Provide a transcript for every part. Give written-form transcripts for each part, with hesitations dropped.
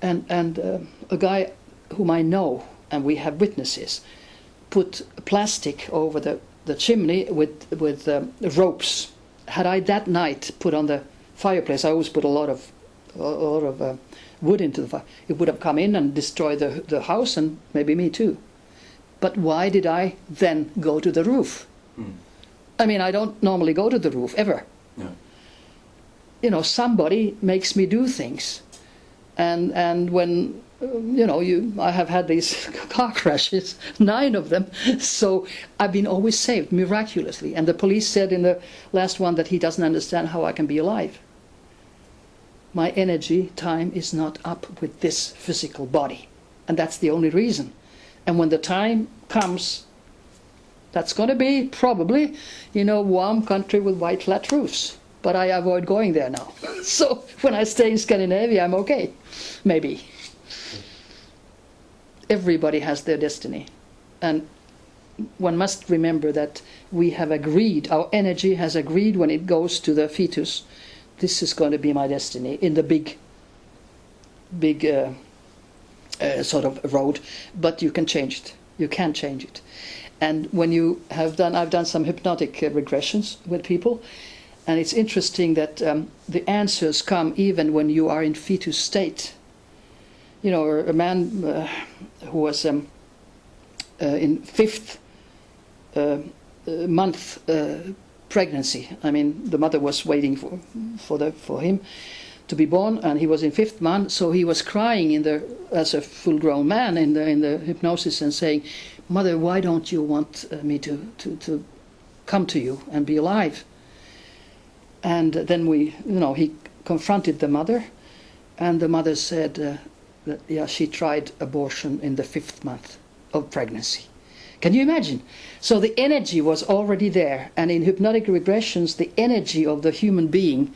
and a guy whom I know, and we have witnesses, put plastic over the chimney with ropes. Had I that night put on the fireplace, I always put a lot of wood into the fire, it would have come in and destroyed the house and maybe me too. But why did I then go to the roof? I mean, I don't normally go to the roof ever. No. You know, somebody makes me do things, and when I have had these car crashes, 9 of them, so I've been always saved miraculously. And the police said in the last one that he doesn't understand how I can be alive. My energy time is not up with this physical body, and that's the only reason. And when the time comes, that's going to be probably, warm country with white flat roofs. But I avoid going there now. So when I stay in Scandinavia, I'm okay. Maybe. Everybody has their destiny. And one must remember that we have agreed, our energy has agreed when it goes to the fetus, this is going to be my destiny in the big sort of road. But you can change it. You can change it. And when you have I've done some hypnotic regressions with people, and it's interesting that the answers come even when you are in fetus state. A man who was in 5th month pregnancy. I mean, the mother was waiting for him to be born, and he was in 5th month, so he was crying as a full-grown man in the hypnosis and saying, "Mother, why don't you want me to come to you and be alive?" And then he confronted the mother, and the mother said that she tried abortion in the 5th month of pregnancy. Can you imagine? So the energy was already there, and in hypnotic regressions, the energy of the human being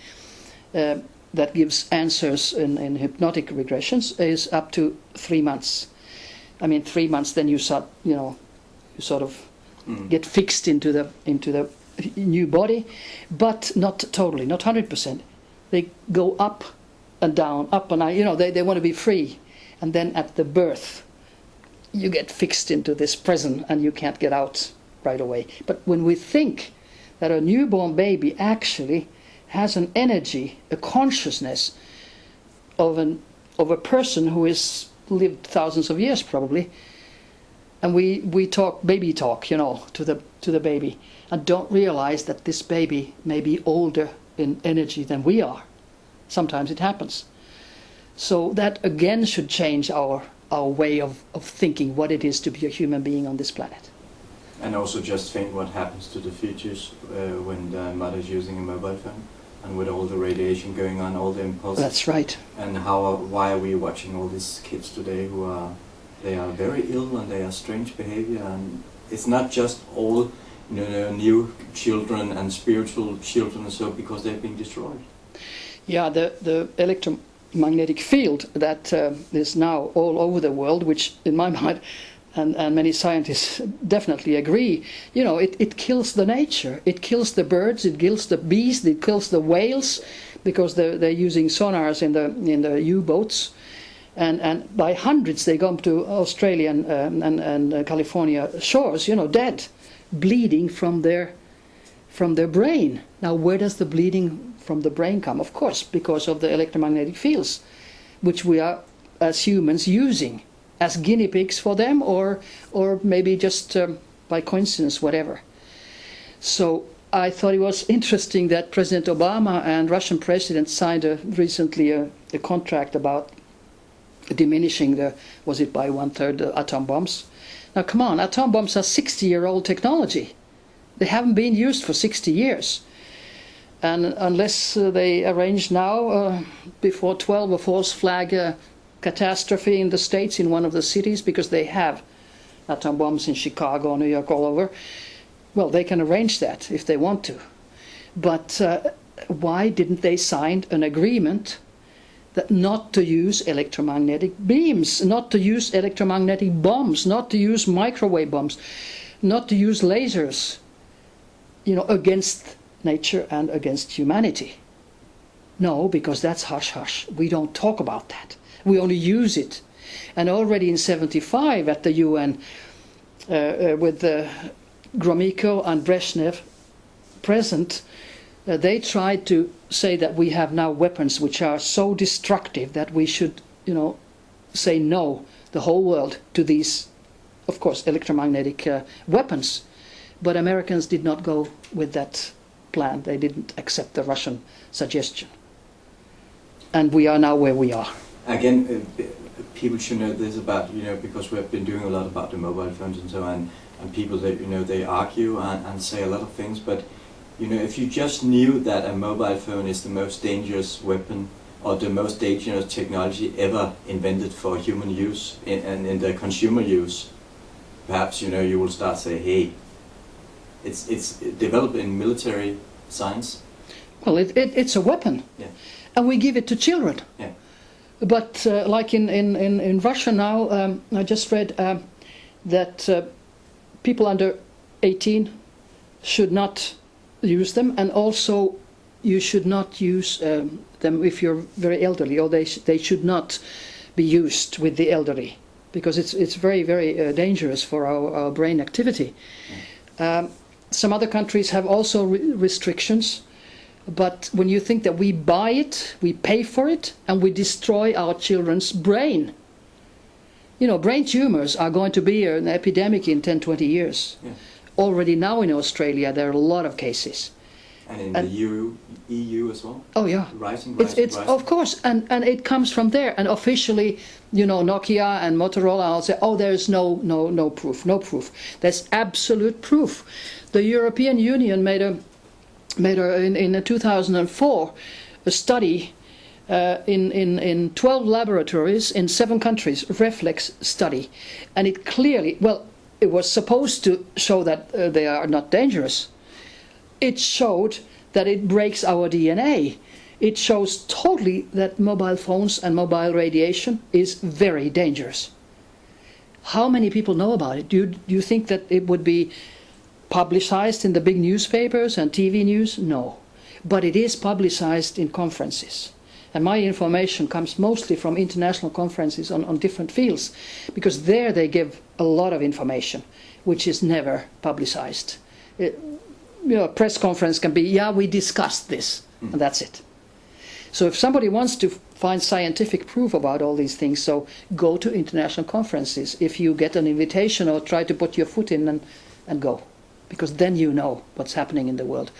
that gives answers in hypnotic regressions is up to 3 months. I mean, 3 months, then you sort of get fixed into the new body, but not totally, not 100%. They go up and down, up and down. They want to be free, and then at the birth, you get fixed into this prison, and you can't get out right away. But when we think that a newborn baby actually has an energy, a consciousness of a person who has lived thousands of years probably, and we talk baby talk, to the baby, and don't realize that this baby may be older in energy than we are. Sometimes it happens. So that again should change our way of thinking what it is to be a human being on this planet. And also just think what happens to the fetus when the mother is using a mobile phone, and with all the radiation going on, all the impulses. That's right. And why are we watching all these kids today they are very ill and they are strange behavior, and it's not just all new children and spiritual children and so, because they're being destroyed. Yeah, the electromagnetic field that is now all over the world, which in my mind and many scientists definitely agree, it kills the nature. It kills the birds, it kills the bees, it kills the whales, because they're using sonars in the U-boats. And by hundreds they come to Australia and California shores, dead, bleeding from their brain. Now, where does the bleeding from the brain come? Of course, because of the electromagnetic fields, which we are, as humans, using as guinea pigs for them, or maybe just by coincidence, whatever. So I thought it was interesting that President Obama and Russian President signed recently a contract about diminishing was it by 1/3 the atom bombs. Now come on, atom bombs are 60-year-old technology. They haven't been used for 60 years. And unless they arrange now, before 12, a false flag catastrophe in the States in one of the cities, because they have atom bombs in Chicago, New York, all over, well, they can arrange that if they want to. But why didn't they sign an agreement that not to use electromagnetic beams, not to use electromagnetic bombs, not to use microwave bombs, not to use lasers, against nature and against humanity? No, because that's hush-hush. We don't talk about that. We only use it. And already in 1975 at the UN, with Gromyko and Brezhnev present, they tried to say that we have now weapons which are so destructive that we should, say no, the whole world, to these, of course, electromagnetic weapons. But Americans did not go with that plan. They didn't accept the Russian suggestion. And we are now where we are. Again, people should know this about, because we've been doing a lot about the mobile phones and so on, and people that, they argue and say a lot of things, but, if you just knew that a mobile phone is the most dangerous weapon or the most dangerous technology ever invented for human use and in the consumer use, perhaps, you will start to say, hey, it's developed in military science. Well, it's a weapon. Yeah. And we give it to children. Yeah. But like in Russia now, I just read that people under 18 should not use them, and also you should not use them if you're very elderly, or they should not be used with the elderly, because it's very, very dangerous for our brain activity. Some other countries have also restrictions. But when you think that we buy it, we pay for it, and we destroy our children's brain. Brain tumors are going to be an epidemic in 10, 20 years. Yeah. Already now in Australia, there are a lot of cases. And in the EU as well? Oh, yeah. Rising. Of course, and it comes from there. And officially, Nokia and Motorola will say, oh, there's no proof, no proof. There's absolute proof. The European Union made in 2004 a study in 12 laboratories in 7 countries, reflex study, and it clearly, it was supposed to show that they are not dangerous. It showed that it breaks our DNA. It shows totally that mobile phones and mobile radiation is very dangerous. How many people know about it? Do you think that it would be publicized in the big newspapers and TV news? No. But it is publicized in conferences. And my information comes mostly from international conferences on different fields, because there they give a lot of information, which is never publicized. A press conference can be, yeah, we discussed this, and that's it. So if somebody wants to find scientific proof about all these things, so go to international conferences. If you get an invitation, or try to put your foot in and go. Because then you know what's happening in the world.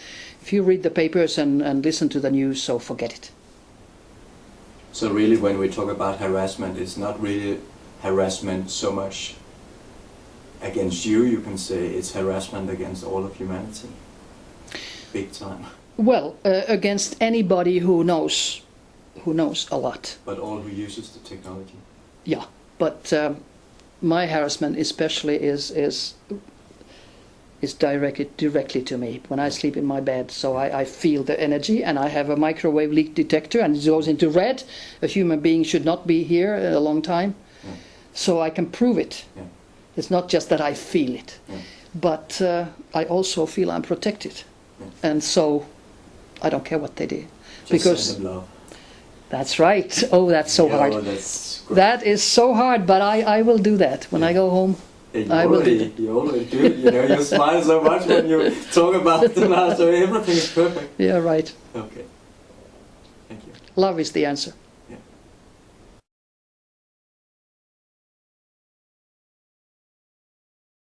If you read the papers and listen to the news, so forget it. So really, when we talk about harassment, it's not really harassment so much against you can say, it's harassment against all of humanity. Big time. Well, against anybody who knows a lot. But all who uses the technology. Yeah, but my harassment especially is directed directly to me when I sleep in my bed. So I feel the energy, and I have a microwave leak detector, and it goes into red. A human being should not be here a long time. Yeah. So I can prove it. Yeah. It's not just that I feel it, but I also feel I'm protected. Yeah. And so I don't care what they do. Just because send them love. That's right. Oh, that's so hard. That's that is so hard, but I will do that when I go home. You already do it. You smile so much when you talk about it now, so everything is perfect. Yeah, right. Okay. Thank you. Love is the answer.